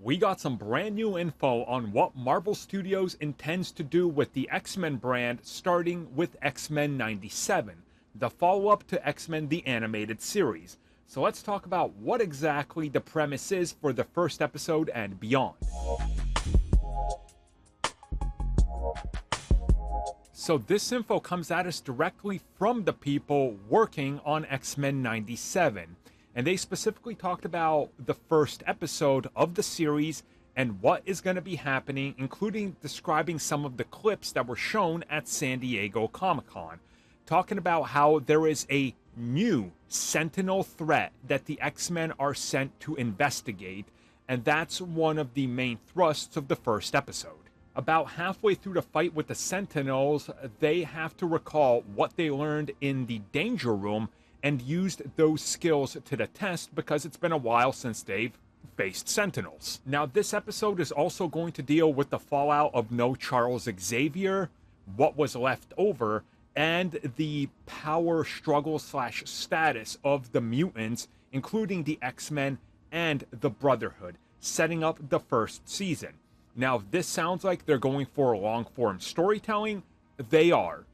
We got some brand new info on what Marvel Studios intends to do with the X-Men brand, starting with X-Men 97, the follow-up to X-Men the Animated Series. So let's talk about what exactly the premise is for the first episode and beyond. So this info comes at us directly from the people working on X-Men 97. And they specifically talked about the first episode of the series and what is going to be happening, including describing some of the clips that were shown at San Diego Comic-Con, talking about how there is a new Sentinel threat that the X-Men are sent to investigate, and that's one of the main thrusts of the first episode. About halfway through the fight with the Sentinels, they have to recall what they learned in the Danger Room and used those skills to the test because it's been a while since they've faced Sentinels. Now, this episode is also going to deal with the fallout of no Charles Xavier, what was left over, and the power struggle / status of the mutants, including the X-Men and the Brotherhood, setting up the first season. Now, if this sounds like they're going for long-form storytelling, they are.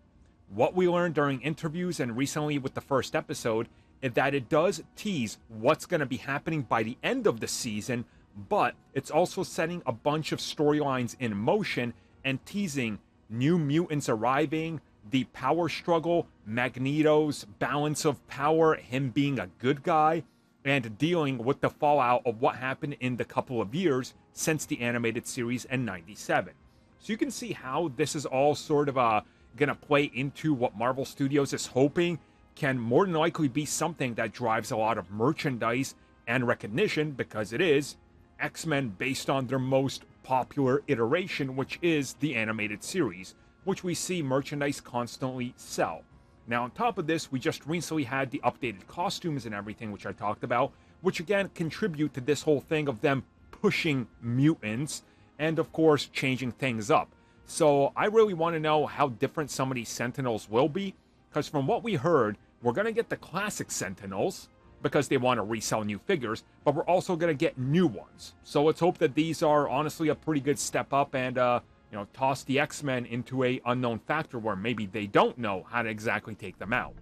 What we learned during interviews and recently with the first episode is that it does tease what's going to be happening by the end of the season, but it's also setting a bunch of storylines in motion and teasing new mutants arriving, the power struggle, Magneto's balance of power, him being a good guy, and dealing with the fallout of what happened in the couple of years since the animated series in 97. So you can see how this is all sort of going to play into what Marvel Studios is hoping can more than likely be something that drives a lot of merchandise and recognition, because it is X-Men based on their most popular iteration, which is the animated series, which we see merchandise constantly sell. Now, on top of this, we just recently had the updated costumes and everything, which I talked about, which again contribute to this whole thing of them pushing mutants and, of course, changing things up. So I really want to know how different some of these Sentinels will be, because from what we heard, we're going to get the classic Sentinels because they want to resell new figures, but we're also going to get new ones. So let's hope that these are honestly a pretty good step up and, toss the X-Men into a unknown factor where maybe they don't know how to exactly take them out.